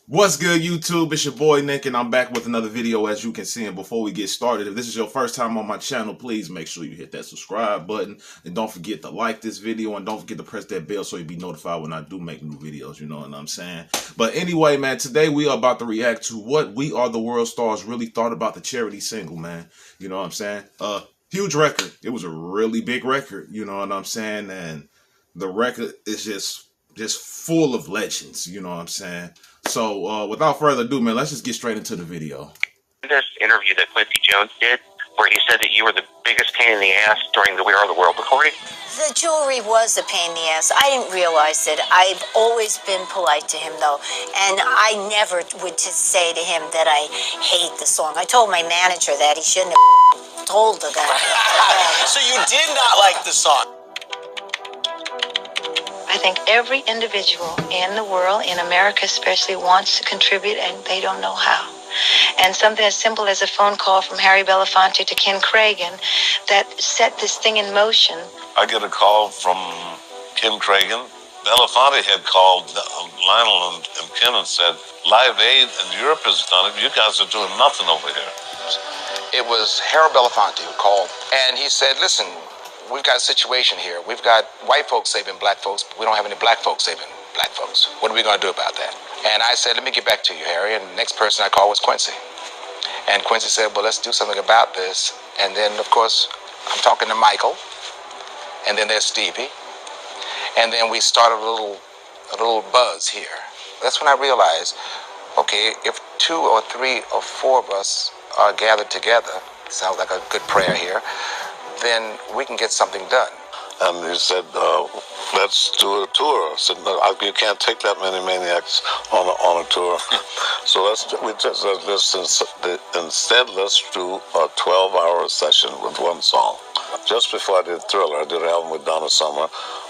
What's good, YouTube? It's your boy Nick, and I'm back with another video, as you can see. And before we get started, if this is your first time on my channel, please make sure you hit that subscribe button, and don't forget to like this video, and don't forget to press that bell so you'll be notified when I do make new videos. You know what I'm saying? But anyway, man, today we are about to react to what We Are the World Stars really thought about the Charity single, man. You know what I'm saying? Huge record. It was a really big record. You know what I'm saying? And the record is just full of legends. You know what I'm saying? So, without further ado, man, let's just get straight into the video. This interview that Quincy Jones did, where he said that you were the biggest pain in the ass during the We Are the World recording? The jewelry was a pain in the ass. I didn't realize it. I've always been polite to him, though, and I never would just say to him that I hate the song. I told my manager that. He shouldn't have told the guy. So you did not like the song? I think every individual in the world, in America especially, wants to contribute and they don't know how. And something as simple as a phone call from Harry Belafonte to Ken Cragen that set this thing in motion. I get a call from Ken Cragen. Belafonte had called Lionel and Ken and said, Live Aid in Europe has done it. You guys are doing nothing over here. It was Harold Belafonte who called, and he said, listen, we've got a situation here. We've got white folks saving black folks, but we don't have any black folks saving black folks. What are we going to do about that? And I said, let me get back to you, Harry. And the next person I called was Quincy. And Quincy said, well, let's do something about this. And then, of course, I'm talking to Michael. And then there's Stevie. And then we started a little buzz here. That's when I realized, okay, if 2 or 3 or 4 of us are gathered together, sounds like a good prayer here, then we can get something done. And he said, let's do a tour. I said, no, you can't take that many maniacs on a tour. So instead, let's do a 12-hour session with one song. Just before I did Thriller, I did an album with Donna Summer,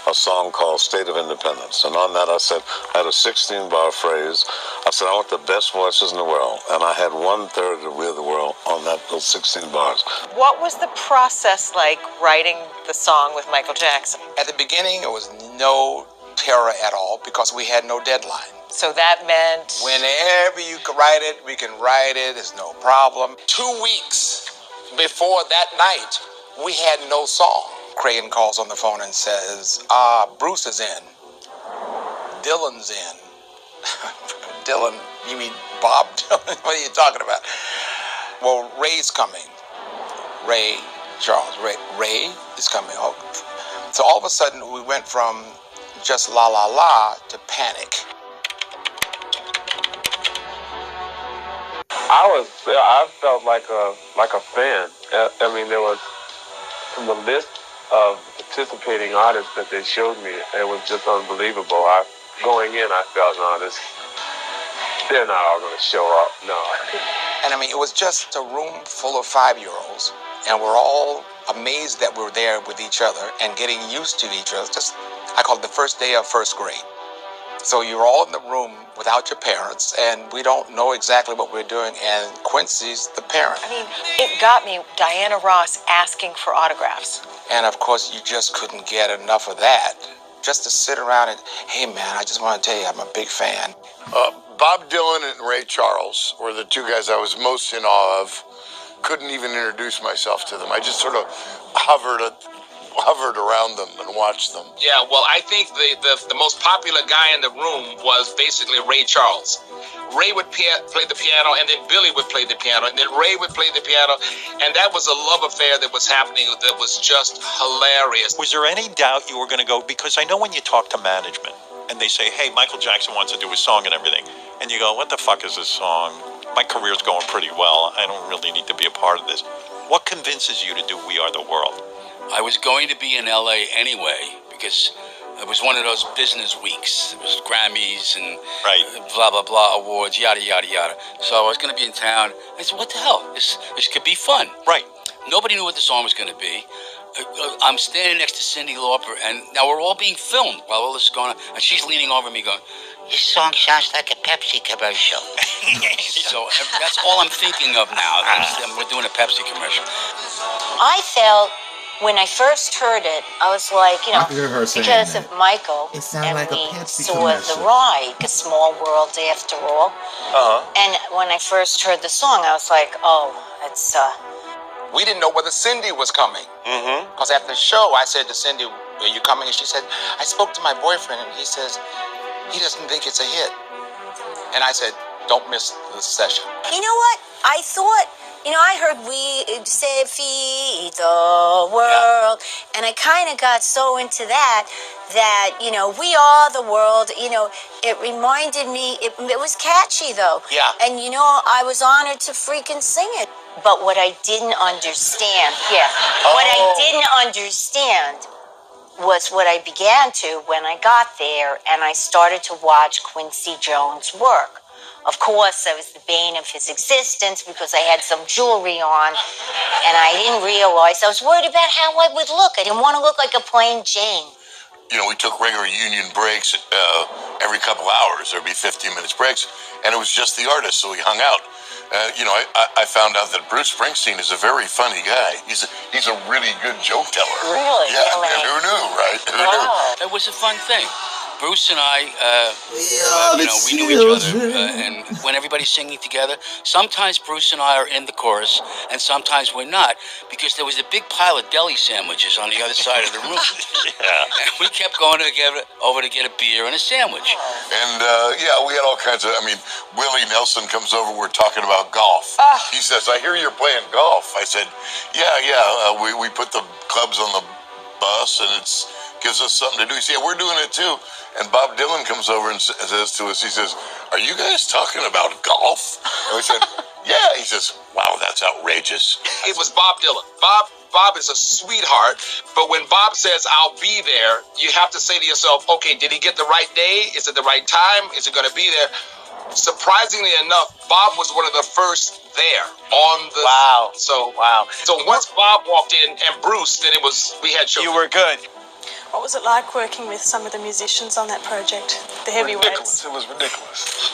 a song called State of Independence. And on that I said, I had a 16-bar phrase. I said, I want the best voices in the world. And I had 1/3 of We Are the World on those 16 bars. What was the process like writing the song with Michael Jackson? At the beginning, it was no terror at all because we had no deadline. So that meant... Whenever you can write it, we can write it. It's no problem. 2 weeks before that night, we had no song. Cragen calls on the phone and says, Bruce is in. Dylan's in. Dylan, you mean Bob Dylan? What are you talking about? Well, Ray's coming. Ray is coming. Oh. So all of a sudden, we went from just la la la to panic. I felt like a fan. I mean, there was, from the list of participating artists that they showed me, it was just unbelievable. Going in, I felt, no, they're not all going to show up, no. And I mean, it was just a room full of 5-year-olds, and we're all amazed that we're there with each other and getting used to each other. Just, I call it the first day of first grade. So you're all in the room without your parents, and we don't know exactly what we're doing, and Quincy's the parent. I mean, it got me Diana Ross asking for autographs. And of course, you just couldn't get enough of that. Just to sit around and, hey man, I just want to tell you I'm a big fan. Bob Dylan and Ray Charles were the 2 guys I was most in awe of. Couldn't even introduce myself to them. I just sort of hovered around them and watched them. Yeah, well, I think the most popular guy in the room was basically Ray Charles. Ray would play the piano, and then Billy would play the piano, and then Ray would play the piano, and that was a love affair that was happening that was just hilarious. Was there any doubt you were going to go? Because I know when you talk to management, and they say, hey, Michael Jackson wants to do a song and everything, and you go, what the fuck is this song? My career's going pretty well. I don't really need to be a part of this. What convinces you to do We Are the World? I was going to be in LA anyway because it was one of those business weeks. It was Grammys and blah, blah, blah, awards, yada, yada, yada. So I was going to be in town. I said, what the hell? This could be fun. Right. Nobody knew what the song was going to be. I'm standing next to Cyndi Lauper, and now we're all being filmed while all this is going on. And she's leaning over me going, this song sounds like a Pepsi commercial. So that's all I'm thinking of now. We're doing a Pepsi commercial. I felt when I first heard it, I was like, I could hear her saying because that. of Michael, It sounded and like a we Pepsi saw commercial. The Ride, A Small World After All. And when I first heard the song, I was like, oh, it's We didn't know whether Cindy was coming. Because after the show, I said to Cindy, are you coming? And she said, I spoke to my boyfriend, and he says, he doesn't think it's a hit. And I said, don't miss the session. You know what? I thought, I heard we say feed the world. And I kind of got so into that, we are the world. It reminded me, it was catchy though. Yeah. And I was honored to freaking sing it. But what I didn't understand, what I didn't understand was what I began to when I got there and I started to watch Quincy Jones work. Of course, I was the bane of his existence because I had some jewelry on and I didn't realize. I was worried about how I would look. I didn't want to look like a plain Jane. We took regular union breaks every couple hours. There'd be 15 minutes breaks, and it was just the artist, so we hung out. I found out that Bruce Springsteen is a very funny guy. He's a really good joke teller. Really? Yeah, who knew, right? Who knew? It was a fun thing. Bruce and I, we knew each other, and when everybody's singing together, sometimes Bruce and I are in the chorus, and sometimes we're not, because there was a big pile of deli sandwiches on the other side of the room. And we kept going over to get a beer and a sandwich. And, we had all kinds of, Willie Nelson comes over, we're talking about golf. He says, I hear you're playing golf. I said, we put the clubs on the bus, and it's gives us something to do. He said, we're doing it too. And Bob Dylan comes over and says to us, he says, are you guys talking about golf? And we said, yeah. He says, wow, that's outrageous. It was Bob Dylan. Bob is a sweetheart, but when Bob says, I'll be there, you have to say to yourself, okay, did he get the right day? Is it the right time? Is it going to be there? Surprisingly enough, Bob was one of the first there on the... Wow. So once Bob walked in and Bruce, then we had show. You were good. What was it like working with some of the musicians on that project? The heavyweights? It was ridiculous.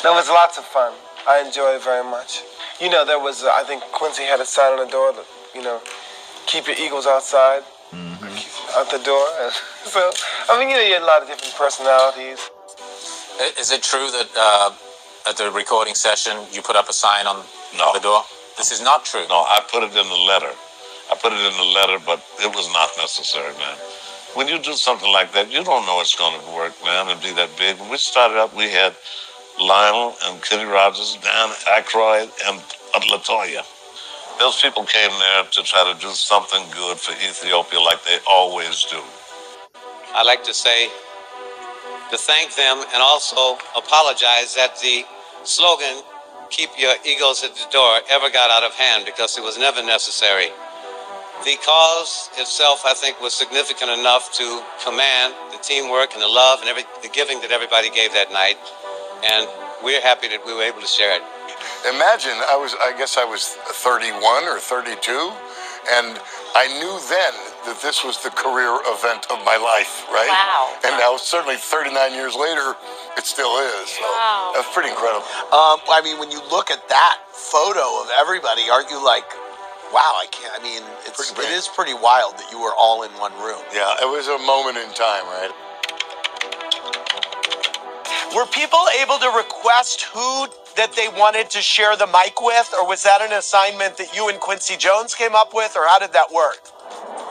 There was lots of fun. I enjoyed it very much. There was, I think Quincy had a sign on the door that, keep your egos outside, out the door. So, you had a lot of different personalities. Is it true that at the recording session you put up a sign on the door? This is not true. No, I put it in the letter. But it was not necessary, man. When you do something like that, you don't know it's going to work, man, and be that big. When we started up, we had Lionel and Kenny Rogers, Dan Aykroyd, and LaToya. Those people came there to try to do something good for Ethiopia like they always do. I'd like to say, to thank them and also apologize that the slogan, keep your egos at the door, ever got out of hand because it was never necessary. The cause itself, I think, was significant enough to command the teamwork and the love and the giving that everybody gave that night. And we're happy that we were able to share it. Imagine, I guess I was 31 or 32, and I knew then that this was the career event of my life, right? Wow. And now, certainly 39 years later, it still is. So Wow. that's pretty incredible. When you look at that photo of everybody, aren't you like, wow, it is pretty wild that you were all in one room. Yeah, it was a moment in time, right? Were people able to request who that they wanted to share the mic with, or was that an assignment that you and Quincy Jones came up with, or how did that work?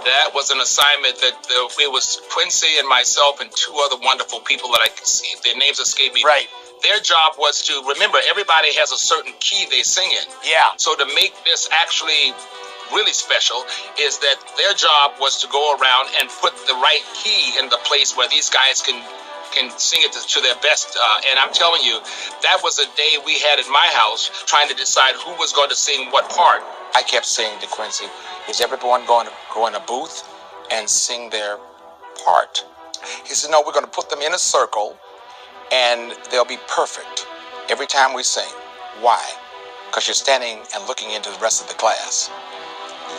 That was an assignment that it was Quincy and myself and two other wonderful people that I can see. Their names escape me. Right. Their job was to, remember, everybody has a certain key they sing in. Yeah. So to make this actually really special is that their job was to go around and put the right key in the place where these guys can sing it to their best. And I'm telling you, that was a day we had in my house trying to decide who was going to sing what part. I kept saying to Quincy, is everyone going to go in a booth and sing their part? He said, no, we're going to put them in a circle and they'll be perfect every time we sing. Why? Because you're standing and looking into the rest of the class.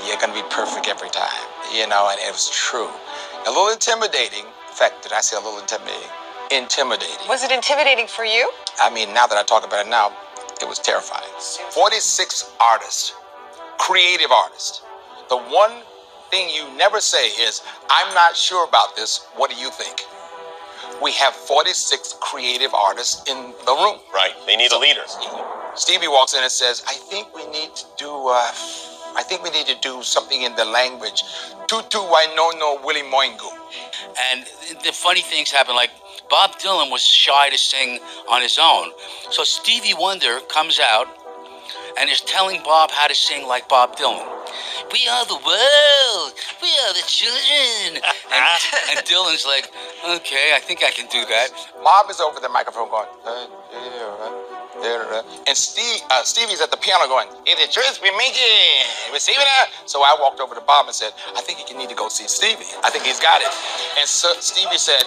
You're going to be perfect every time, and it was true. A little intimidating. In fact, did I say a little intimidating? Intimidating. Was it intimidating for you? Now that I talk about it now, it was terrifying. 46 artists, creative artists. The one thing you never say is, I'm not sure about this. What do you think? We have 46 creative artists in the room. Right. They need a leader. Stevie walks in and says, I think we need to do something in the language. Tutu Wainono Willie Moingu. And the funny things happen, like Bob Dylan was shy to sing on his own. So Stevie Wonder comes out and is telling Bob how to sing like Bob Dylan. We are the world. We are the children. And Dylan's like, okay, I think I can do that. Bob is over the microphone going, and Stevie's at the piano going, if the choice we make it, receive it. So I walked over to Bob and said, I think you need to go see Stevie. I think he's got it. And so Stevie said,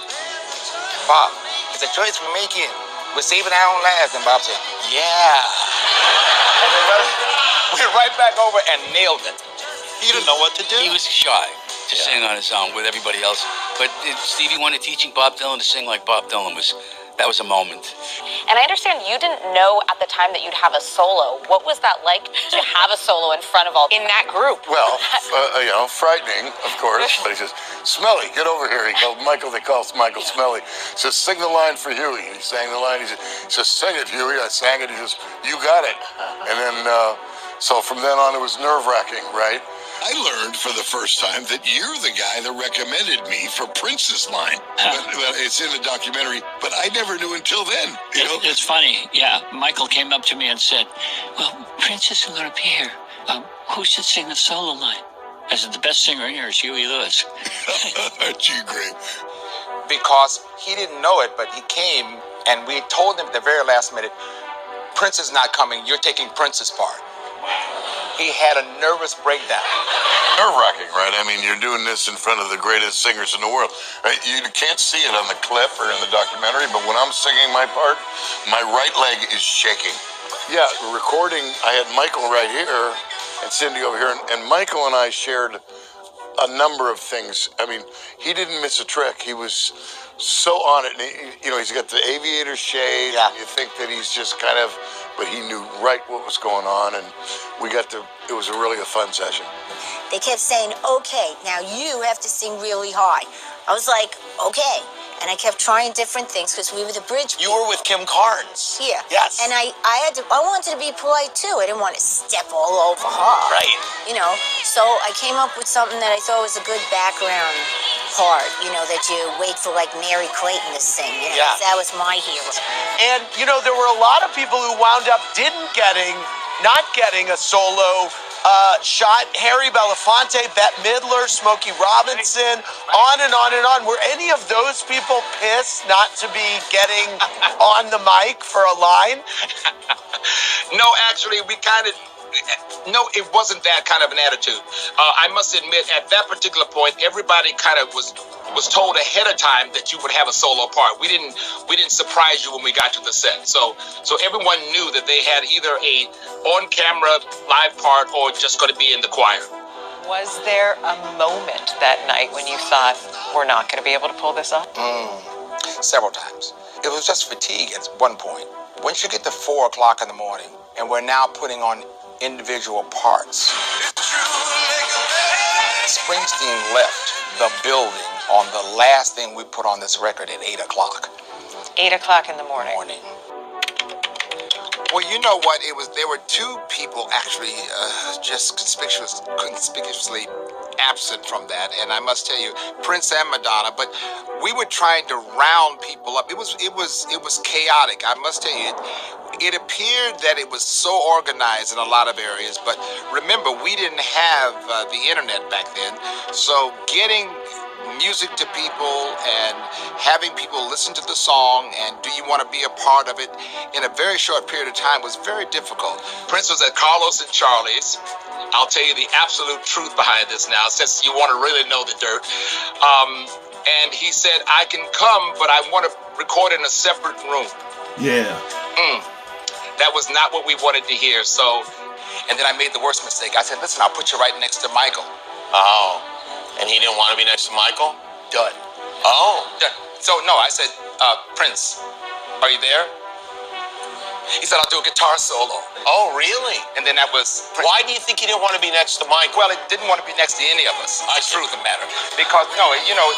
Bob, it's a choice we're making. We're saving our own lives. And Bob said, yeah. Went right back over and nailed it. He didn't know what to do. He was shy to sing on his own with everybody else. But Stevie Wonder teaching Bob Dylan to sing like Bob Dylan that was a moment. And I understand you didn't know at the time that you'd have a solo. What was that like to have a solo in front of all in that group? Well, frightening, of course. But he says, Smelly, get over here. He called Michael. They call Michael Smelly. He says, sing the line for Huey. And he sang the line. He says, sing it, Huey. I sang it. He says, you got it. And then, so from then on, it was nerve-wracking, right? I learned for the first time that you're the guy that recommended me for Prince's line. But it's in the documentary, but I never knew until then. It's funny, yeah. Michael came up to me and said, well, Prince isn't going to be here. Who should sing the solo line? I said, the best singer in here is Huey Lewis. Gee, great. Because he didn't know it, but he came, and we told him at the very last minute, Prince is not coming, you're taking Prince's part. He had a nervous breakdown. Nerve-wracking, right? I mean, you're doing this in front of the greatest singers in the world. You can't see it on the clip or in the documentary, but when I'm singing my part, my right leg is shaking. Yeah, recording, I had Michael right here and Cindy over here, and Michael and I shared a number of things. I mean, he didn't miss a trick. He was so on it. And he's got the aviator shade. Yeah. You think that he's just kind of, but he knew right what was going on, and it was really a fun session. They kept saying, okay, now you have to sing really high. I was like, okay. And I kept trying different things because we were the bridge. You were with Kim Carnes. Yeah. Yes. And I wanted to be polite too. I didn't want to step all over her. Right. So I came up with something that I thought was a good background part, that you wait for like Mary Clayton to sing. Yeah. That was my hero. And, there were a lot of people who wound up not getting a solo shot. Harry Belafonte, Bette Midler, Smokey Robinson, on and on and on. Were any of those people pissed not to be getting on the mic for a line? No, actually, no, it wasn't that kind of an attitude. I must admit, at that particular point, everybody kind of was told ahead of time that you would have a solo part. We didn't surprise you when we got to the set. So everyone knew that they had either a on-camera live part or just going to be in the choir. Was there a moment that night when you thought, we're not going to be able to pull this off? Several times. It was just fatigue at one point. Once you get to 4 o'clock in the morning, and we're now putting on individual parts. Springsteen left the building on the last thing we put on this record at 8 o'clock. 8 o'clock in the morning. Well, you know what? There were two people actually just conspicuously absent from that, and I must tell you, Prince and Madonna. But we were trying to round people up. It was chaotic. I must tell you, it appeared that it was so organized in a lot of areas. But remember, we didn't have the internet back then, so getting music to people and having people listen to the song and do you want to be a part of it in a very short period of time was very difficult. Prince was at Carlos and Charlie's. I'll tell you the absolute truth behind this now, since you want to really know the dirt. And he said, I can come, but I want to record in a separate room. Yeah. That was not what we wanted to hear. So, and then I made the worst mistake. I said, listen, I'll put you right next to Michael. Oh. And he didn't want to be next to Michael? Done. Oh. Done. So, no, I said, Prince, are you there? He said, I'll do a guitar solo. Oh, really? And then that was... Why do you think he didn't want to be next to Michael? Well, he didn't want to be next to any of us. That's the truth of the matter. Because,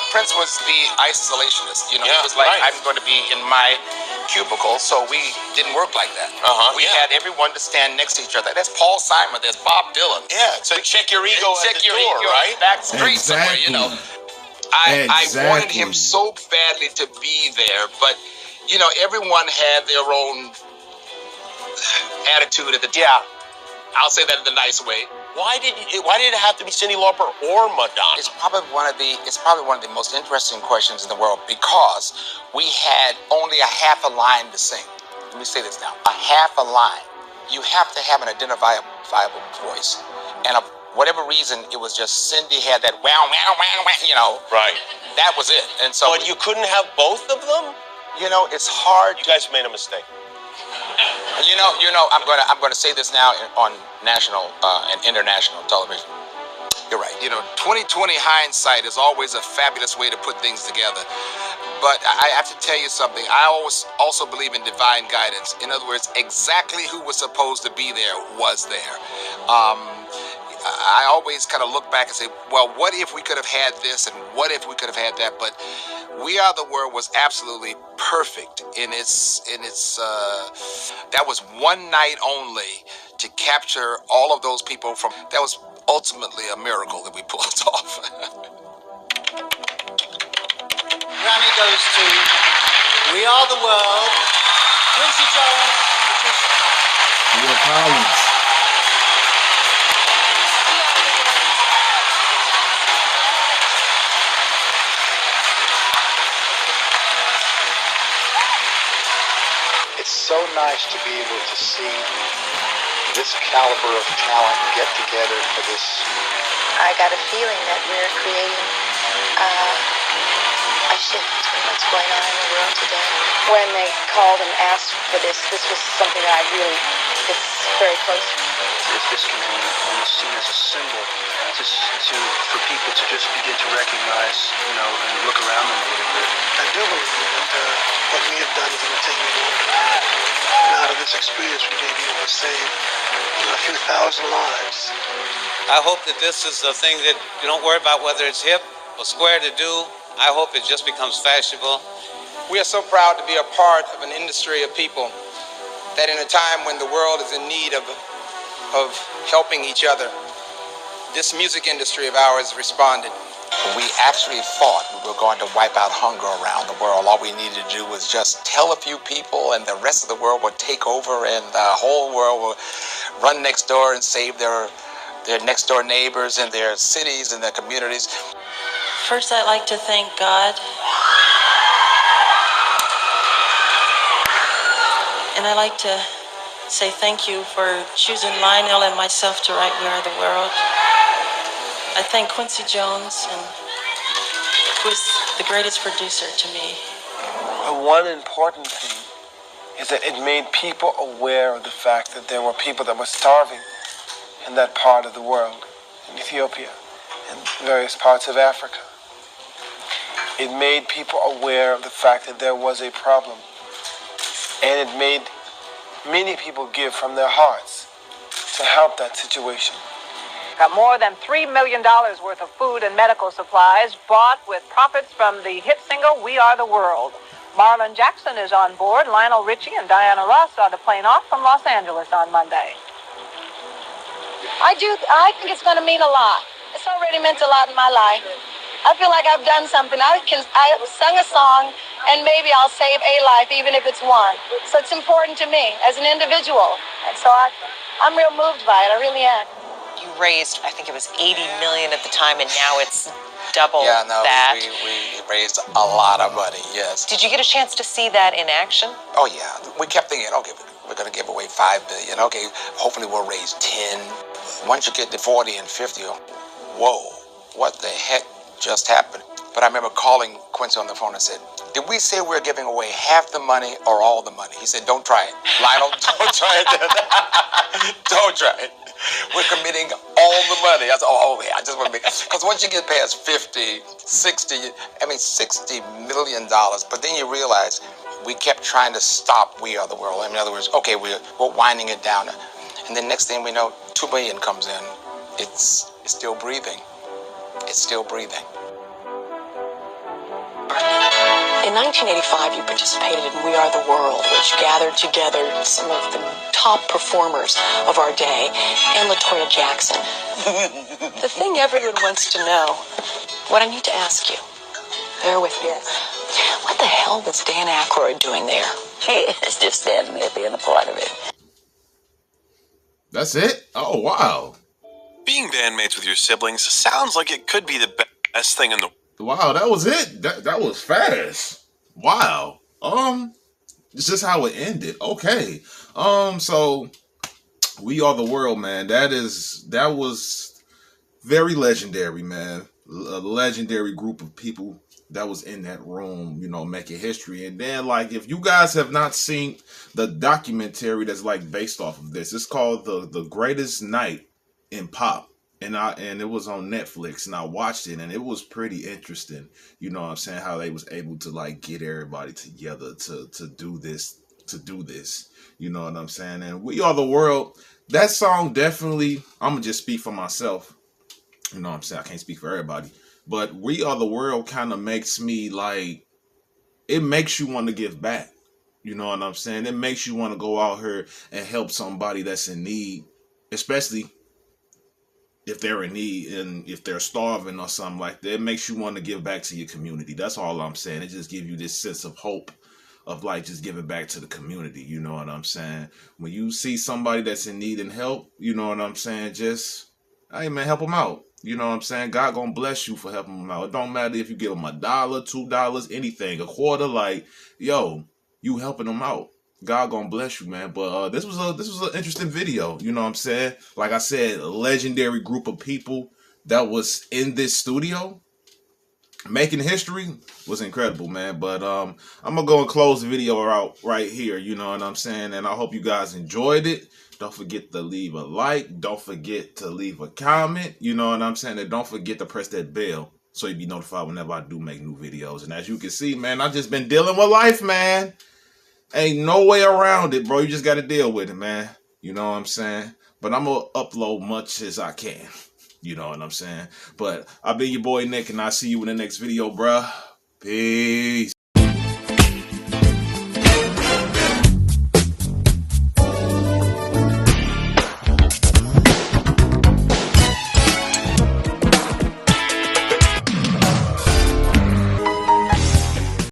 Prince was the isolationist. He was like, I'm going to be in my cubicle, so we didn't work like that. We had everyone to stand next to each other. There's Paul Simon, there's Bob Dylan. Yeah, so check your ego at the door, right? Back street somewhere, I wanted him so badly to be there, but everyone had their own attitude at the time. Yeah, I'll say that in a nice way. Why did it have to be Cyndi Lauper or Madonna? It's probably one of the most interesting questions in the world because we had only a half a line to sing. Let me say this now: a half a line. You have to have an identifiable voice, and whatever reason, it was just Cyndi had that wow, Right. That was it. And so, but you couldn't have both of them. It's hard. You guys made a mistake. I'm gonna say this now on national and international television. You're right. 2020 hindsight is always a fabulous way to put things together. But I have to tell you something. I always also believe in divine guidance. In other words, exactly who was supposed to be there was there. I always kind of look back and say, well, what if we could have had this and what if we could have had that? But We Are the World was absolutely perfect in its that was one night only to capture all of those people that was ultimately a miracle that we pulled off. Grammy goes to We Are the World, Quincy Jones, Will Collins. It's so nice to be able to see this caliber of talent get together for this. I got a feeling that we're creating a shift in what's going on in the world today. When they called and asked for this was something that it's very close. If this can be almost seen as a symbol for people to just begin to recognize, and look around them a little bit. I do believe that what we have done is going to take me out of this experience. We may be able to save a few thousand lives. I hope that this is a thing that you don't worry about whether it's hip or square to do. I hope it just becomes fashionable. We are so proud to be a part of an industry of people that in a time when the world is in need of helping each other, this music industry of ours responded. We actually thought we were going to wipe out hunger around the world. All we needed to do was just tell a few people and the rest of the world would take over and the whole world will run next door and save their next door neighbors and their cities and their communities. First, I'd like to thank God. And I'd like to say thank you for choosing Lionel and myself to write We Are the World. I thank Quincy Jones, who is the greatest producer to me. One important thing is that it made people aware of the fact that there were people that were starving in that part of the world, in Ethiopia and various parts of Africa. It made people aware of the fact that there was a problem. And it made many people give from their hearts to help that situation. Got more than $3 million worth of food and medical supplies bought with profits from the hit single We Are the World. Marlon Jackson is on board. Lionel Richie and Diana Ross are the plane off from Los Angeles on Monday. I think it's going to mean a lot. It's already meant a lot in my life. I feel like I've done something. I sung a song, and maybe I'll save a life, even if it's one. So it's important to me as an individual. And so I'm real moved by it. I really am. You raised, I think it was $80 million at the time, and now it's double that. We raised a lot of money, yes. Did you get a chance to see that in action? Oh, yeah. We kept thinking, okay, we're going to give away $5 billion. Okay, hopefully we'll raise 10. Once you get to 40 and 50, whoa, what the heck just happened? But I remember calling Quincy on the phone and said, did we say we're giving away half the money or all the money? He said, don't try it. Lionel, don't try it. Don't try it. We're committing all the money. I said, I just want to make it. Because once you get past 50, 60, $60 million, but then you realize we kept trying to stop We Are the World. I mean, in other words, okay, we're winding it down. And then next thing we know, 2 million comes in. It's still breathing. It's still breathing. In 1985, you participated in We Are the World, which gathered together some of the top performers of our day and LaToya Jackson. The thing everyone wants to know, what I need to ask you, bear with me. What the hell was Dan Aykroyd doing there? He is just standing there being a part of it. That's it? Oh, wow. Being bandmates with your siblings sounds like it could be the best thing in the world. Wow, that was it. That was fast. Wow. It's just how it ended. Okay. So We Are the World, man. That was very legendary, man. A legendary group of people that was in that room, you know, making history. And then, like, if you guys have not seen the documentary that's like based off of this, it's called the Greatest Night in Pop. And it was on Netflix, and I watched it, and it was pretty interesting. You know what I'm saying? How they was able to like get everybody together to do this. You know what I'm saying? And We Are the World, that song definitely, I'm gonna just speak for myself. You know what I'm saying? I can't speak for everybody. But We Are the World kind of makes me like, it makes you want to give back. You know what I'm saying? It makes you want to go out here and help somebody that's in need, especially if they're in need and if they're starving or something like that. It makes you want to give back to your community. That's all I'm saying. It just gives you this sense of hope of like just giving back to the community. You know what I'm saying? When you see somebody that's in need and help, you know what I'm saying? Just, hey man, help them out. You know what I'm saying? God gonna bless you for helping them out. It don't matter if you give them $1, $2, anything, a quarter. Like, yo, you helping them out. God gonna bless you, man. But this was an interesting video. You know what I'm saying? Like I said, a legendary group of people that was in this studio making history was incredible, man. But I'm gonna go and close the video out right here. You know what I'm saying? And I hope you guys enjoyed it. Don't forget to leave a like. Don't forget to leave a comment. You know what I'm saying? And don't forget to press that bell so you'll be notified whenever I do make new videos. And as you can see, man, I've just been dealing with life, man. Ain't no way around it, bro. You just got to deal with it, man. You know what I'm saying? But I'm going to upload much as I can. You know what I'm saying? But I've been your boy, Nick, and I'll see you in the next video, bruh. Peace.